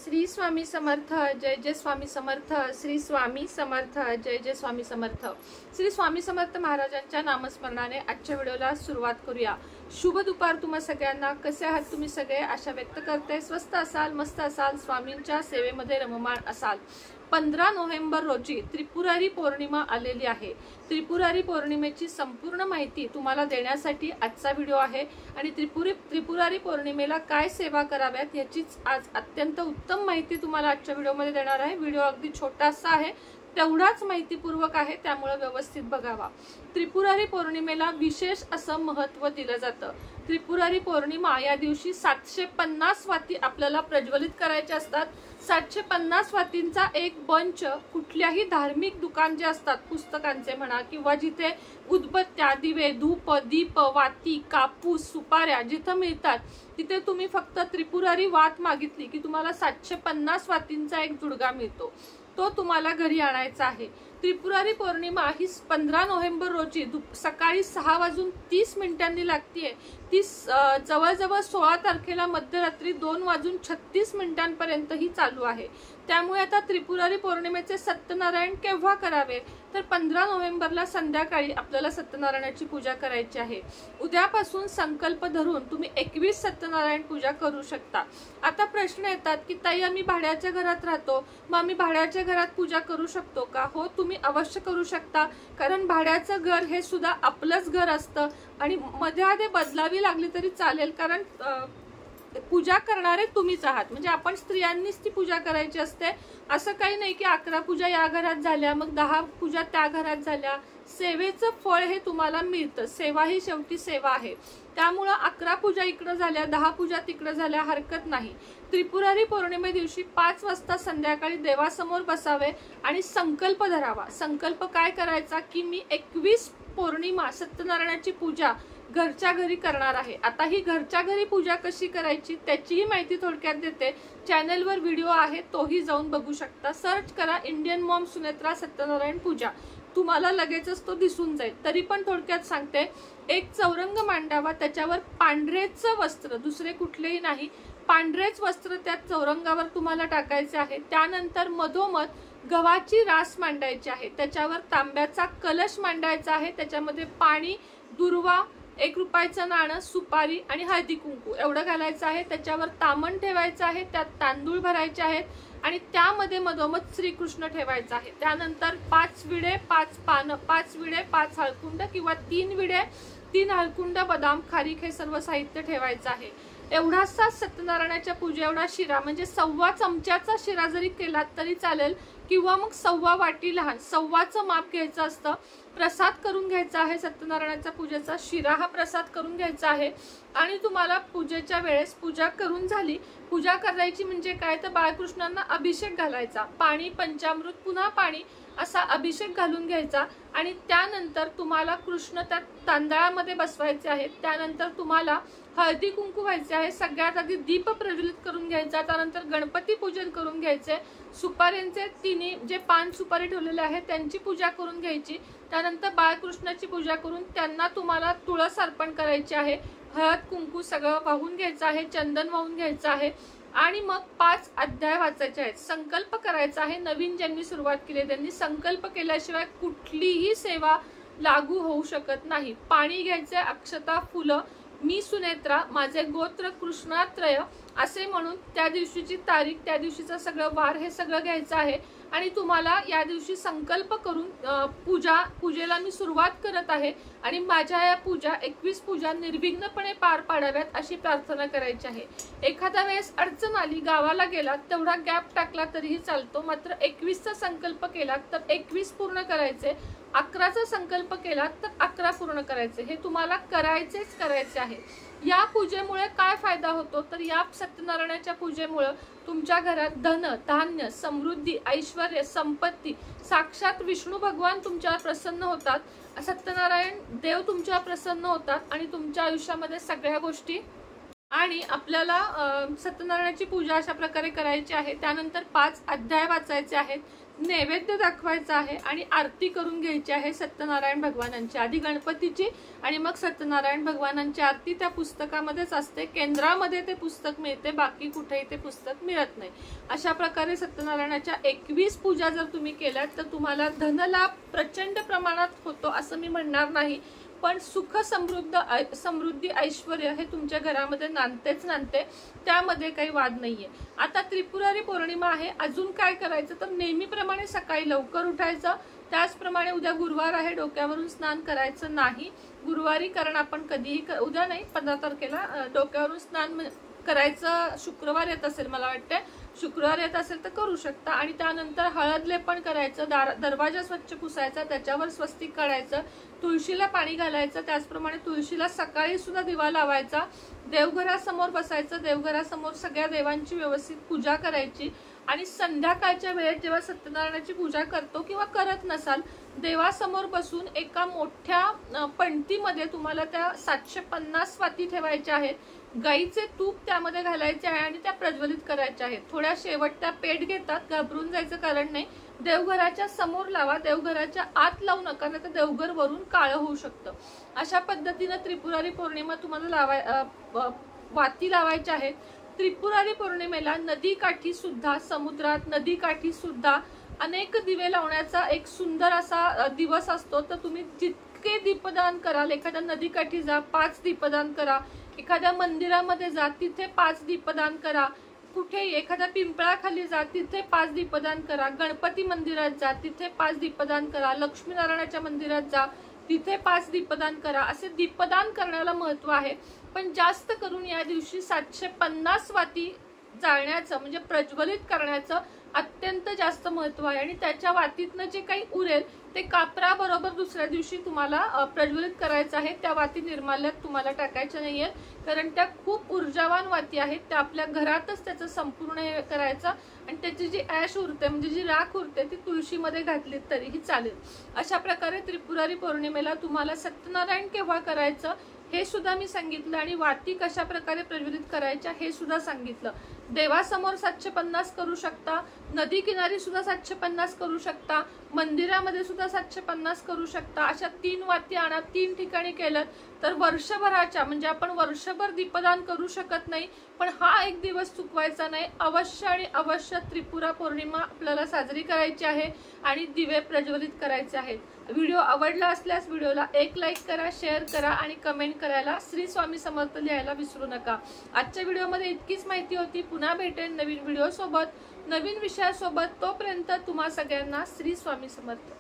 श्री स्वामी समर्थ, जय जय स्वामी समर्थ, श्री स्वामी समर्थ, जय जय स्वामी समर्थ। श्री स्वामी समर्थ महाराजांच्या नामस्मरणाने आजच्या व्हिडिओला सुरुवात करूया। शुभ दुपार तुम्हा सगळ्यांना। कसे आहात तुम्ही सगळे? आशा व्यक्त करते स्वस्त असाल, मस्त असाल, स्वामींच्या सेवेमध्ये रममाण असाल। 15 नोव्हेंबर रोजी त्रिपुरारी पौर्णिमा आलेली आहे। त्रिपुरारी पौर्णिमेची संपूर्ण माहिती तुम्हाला देण्यासाठी आजचा व्हिडिओ आहे आणि त्रिपुरारी पौर्णिमेला काय सेवा कराव्यात याचीच आज अत्यंत उत्तम माहिती तुम्हाला आजच्या व्हिडिओमध्ये देणार आहे। व्हिडिओ अगदी छोटासा आहे, तेवढाच माहितीपूर्वक आहे, त्यामुळे व्यवस्थित बघावा। त्रिपुरारी पौर्णिमेला विशेष असं महत्त्व दिलं जातं। त्रिपुरारी पौर्णिमा या दिवशी 750 वाती आपल्याला प्रज्वलित करायच्या असतात। 750 वातींचा एक बंच कुठल्याही धार्मिक दुकान जे असतात, पुस्तकांचे म्हणा किंवा जिथे उदबत्त्या, दिवे, धूप, दीप, वाती, कापूस, सुपाऱ्या जिथे मिळतात तिथे तुम्ही फक्त त्रिपुरारी वात मागितली की तुम्हाला 750 वातींचा एक जुडगा मिळतो। तो तुम्हाला घरी आणायचा आहे। त्रिपुरारी पौर्णिमा ही 15 नोव्हेंबर रोजी सकाळी 6:30 लागतीये। ती जवळजवळ 16 तारखेला मध्यरात्री 2:36 पर्यंत ही चालू आहे। त्यामुळे आता त्रिपुरारी पौर्णिमेचे सत्यनारायण केव्हा करावे तर 15 नोव्हेंबरला संध्याकाळी आपल्याला सत्यनारायणाची पूजा करायची आहे। उद्यापासून संकल्प धरून तुम्ही 21 सत्यनारायण पूजा करू शकता। आता प्रश्न येतात की ताई आम्ही भाड्याच्या घरात राहतो, मग आम्ही भाड्याच्या घरात पूजा करू शकतो का? हो, तुम्ही अवश्य करू शकता, कारण भाड्याचं घर हे सुद्धा आपलंच घर असतं आणि मध्ये बदलावी लागली तरी चालेल, कारण पूजा करणारे तुम्हीच आहात। म्हणजे आपण स्त्रियांनीच ती पूजा करायची असते। असं काही नाही की 11 पूजा या घरात झाल्या मग 10 पूजा त्या घरात झाल्या। सेवेचं फळ हे तुम्हाला मिळतं। सेवा ही शेवटी सेवा आहे। त्यामुळे 11 पूजा इकडे झाल्या, 10 पूजा तिकडे झाल्या, हरकत नाही। त्रिपुरारी पौर्णिमे दिवशी 5 वाजता संध्याकाळी देवासमोर बसावे आणि संकल्प धरावा। संकल्प काय करायचा की मी 21 पौर्णिमा सत्यनारायणाची पूजा घरच्या घरी करणार आहे। आता ही घरच्या घरी पूजा कशी करायची त्याचीही माहिती थोडक्यात देते। चॅनलवर व्हिडिओ आहे, तोही जाऊन बघू शकता। सर्च करा इंडियन मॉम सुनेत्रा सत्यनारायण पूजा, तुम्हाला लगेचच तो दिसून जाईल। तरी पण थोडक्यात सांगते, एक चौरंग मांडावा, त्याच्यावर पांढरेचं वस्त्र, दुसरे कुठलेही नाही, पांढरेच वस्त्र त्या चौरंगावर तुम्हाला टाकायचे आहे। त्यानंतर मधोमध गव्हाची रास मांडायची आहे, त्याच्यावर तांब्याचा कलश मांडायचा आहे, त्याच्यामध्ये पाणी, दुर्वा, 1 रुपयाचं नाणं, सुपारी आणि हळदी कुंकू एवढं घालायचं आहे। त्याच्यावर तामण ठेवायचं आहे, त्यात तांदूळ भरायचे आहेत आणि त्यामध्ये मधोमध श्रीकृष्ण ठेवायचा आहे। त्यानंतर 5 विडे, 5 पानं, 5 विडे, 5 हळकुंड किंवा 3 विडे, 3 हळकुंड, बदाम, खारीक हे सर्व साहित्य ठेवायचं आहे। एवढासा सत्यनारायणाच्या पूजे एवढा शिरा, म्हणजे 1/4 चमच्याचा शिरा जरी केलात तरी चालेल किंवा मग 1/4 वाटी लहान, 1/4चं माप घ्यायचं असतं। प्रसाद करून घ्यायचा आहे सत्यनारायणाच्या पूजेचा, शिरा हा प्रसाद करून घ्यायचा आहे। आणि तुम्हाला पूजेच्या वेळेस पूजा करून झाली, पूजा करायची म्हणजे काय तर बाळकृष्णांना अभिषेक घालायचा, पाणी, पंचामृत, पुन्हा पाणी असा अभिषेक घालून घ्यायचा आणि त्यानंतर तुम्हाला कृष्ण त्या तांदळामध्ये बसवायचे आहेत। त्यानंतर तुम्हाला हळदी कुंकू व्हायचे आहे। सगळ्यात आधी दीप प्रज्वलित करून घ्यायचा, त्यानंतर गणपती पूजन करून घ्यायचे, सुपाऱ्यांचे तिन्ही जे 5 सुपारी ठेवलेले आहेत त्यांची पूजा करून घ्यायची। त्यानंतर बाळकृष्णाची पूजा करून त्यांना तुम्हाला तुळस अर्पण करायची आहे, हळद कुंकू सगळं वाहून घ्यायचं आहे, चंदन वाहून घ्यायचं आहे आणि मग 5 अध्याय वाचायचे आहेत। संकल्प करायचा आहे। नवीन ज्यांनी सुरुवात केली त्यांनी संकल्प केल्याशिवाय कुठलीही सेवा लागू होऊ शकत नाही। पाणी घ्यायचे, अक्षता, फुलं, मी सुनेत्रा, माझे गोत्र कृष्णात्रय असे म्हणून त्या दिवशीची तारीख, त्या दिवशीचा सगळं वार हे सगळं घ्यायचं आहे आणि तुम्हाला या दिवशी संकल्प करून पूजेला मी सुरुवात करत आहे आणि माझ्या या पूजा 21 पूजा निर्विघ्नपणे पार पाडाव्यात अशी प्रार्थना करायची आहे। एखाद्या वेळेस अडचण आली, गावाला गेलात, तेवढा गॅप टाकला तरीही चालतो, मात्र 21चा संकल्प केला तर 21 पूर्ण करायचे, 11चा संकल्प केला तर 11 पूर्ण करायचे, हे तुम्हाला करायचेच करायचे आहे। या पूजेमुळे काय फायदा होतो तर या सत्यनारायणाच्या पूजेमुळे तुमच्या घरात धन, धान्य, समृद्धी, ऐश्वर्य, संपत्ती, साक्षात विष्णू भगवान तुमच्यावर प्रसन्न होतात, सत्यनारायण देव तुमच्यावर प्रसन्न होतात आणि तुमच्या आयुष्यामध्ये सगळ्या गोष्टी आणि आपल्याला सत्यनारायणाची पूजा अशा प्रकारे करायची आहे। त्यानंतर 5 अध्याय वाचायचे आहेत, नैवेद्य दाखवायचा आहे आणि आरती करून घ्यायची आहे सत्यनारायण भगवानांची, आधी गणपतीची आणि मग सत्यनारायण भगवानांची आरती त्या पुस्तकामध्येच असते। केंद्रामध्ये ते पुस्तक मिळते, बाकी कुठेही ते पुस्तक मिळत नाही। अशा प्रकारे सत्यनारायणाच्या 21 पूजा जर तुम्ही केल्यात तर तुम्हाला धनलाभ प्रचंड प्रमाणात होतो असं मी म्हणणार नाही, पण सुख समृद्धी ऐश्वर्य हे तुमच्या घरामध्ये नांदतेच नांदते, त्यामध्ये काही वाद नाहीये। आता त्रिपुरारी पौर्णिमा आहे, अजून काय करायचं तर नेहमीप्रमाणे सकाळी लवकर उठायचं। त्याचप्रमाणे उद्या गुरुवार आहे, डोक्यावरून स्नान करायचं नाही गुरुवारी, कारण आपण कधीही उद्या नाही 15 तारखेला डोक्यावरून स्नान करायचं। शुक्रवार येत असेल, मला वाटते शुक्रवार येत असेल तर करू शकता। आणि त्यानंतर हळद लेपन करायचं, दरवाजा स्वच्छ पुसायचा, त्याच्यावर स्वस्तिक काढायचं, तुळशीला पाणी घालायचं। त्याचप्रमाणे तुळशीला सकाळी सुद्धा दिवा लावायचा, देवघरासमोर बसायचं, देवघरासमोर सगळ्या देवांची व्यवस्थित पूजा करायची। आणि संध्याकाळच्या वेळेत जेव्हा सत्यनारायणाची पूजा करतो किंवा करत नसाल, देवासमोर बसून एका मोठ्या पणतीमध्ये तुम्हाला त्या 750 वाती ठेवायच्या आहेत, गाईचे तूप त्यामध्ये घालायचे आहे आणि त्या प्रज्वलित करायच्या आहेत। थोड्या शेवटच्या पेट घेतात, घाबरून जायचं कारण नाही। देवघराच्या समोर लावा, देवघराच्या आत लावू नका, नाही तर देवघर वरून काळं होऊ शकतं। अशा पद्धतीने त्रिपुरारी पौर्णिमा तुम्हाला वाती लावायच्या आहेत। त्रिपुरारी पौर्णिमेला नदीकाठी सुद्धा, समुद्रात नदीकाठी सुद्धा अनेक दिवे लावण्याचा एक सुंदर असा दिवस असतो। तर तुम्ही जितके दीपदान कराल, एखाद्या नदीकाठी जा 5 दीपदान करा, एखाद्या मंदिरामध्ये जा तिथे 5 दीपदान करा, कुठेही एखाद्या पिंपळाखाली जा तिथे 5 दीपदान करा, गणपती मंदिरात जा तिथे 5 दीपदान करा, लक्ष्मीनारायणाच्या मंदिरात जा तिथे 5 दीपदान करा। असे दीपदान करण्याला महत्व आहे, पण जास्त करून या दिवशी 750 वाती जाळण्याचं म्हणजे प्रज्वलित करण्याचं अत्यंत जास्त महत्व आहे। आणि त्याच्या वातीतनं जे काही उरेल ते कापराबरोबर दुसऱ्या दिवशी तुम्हाला प्रज्वलित करायचं आहे। त्या वाती निर्माल्यात तुम्हाला टाकायच्या नाहीयेत, कारण त्या खूप ऊर्जावान वाती आहेत, त्या आपल्या घरातच त्याचं संपूर्ण हे करायचं आणि त्याची जी ॲश उरते म्हणजे जी राख उरते ती तुळशीमध्ये घातली तरीही चालेल। अशा प्रकारे त्रिपुरारी पौर्णिमेला तुम्हाला सत्यनारायण केव्हा करायचं हे सुद्धा मी सांगितलं आणि वाती कशा प्रकारे प्रज्वलित करायच्या हे सुद्धा सांगितलं। देवासमोर 750 करू शकता, नदी किनारी सुद्धा 750 करू शकता, मंदिरामध्ये सुद्धा 750 करू शकता। अशा 3 वाती आणा, 3 ठिकाणी केलं तर वर्षभराच्या म्हणजे आपण वर्षभर दीपदान करू शकत नाही, पण हा एक दिवस चुकवायचा नाही। अवश्य आणि अवश्य त्रिपुरा पौर्णिमा आपल्याला साजरी करायची आहे आणि दिवे प्रज्वलित करायचे आहेत। व्हिडिओ आवडला असल्यास व्हिडिओला एक लाईक करा, शेअर करा आणि कमेंट करायला श्री स्वामी समर्थ लिहायला विसरू नका। आजच्या व्हिडिओमध्ये इतकीच माहिती होती, पुन्हा भेटेन नवीन व्हिडिओ सोबत, नवीन विषयासोबत। तोपर्यंत तुम्हा सगळ्यांना श्री स्वामी समर्थ।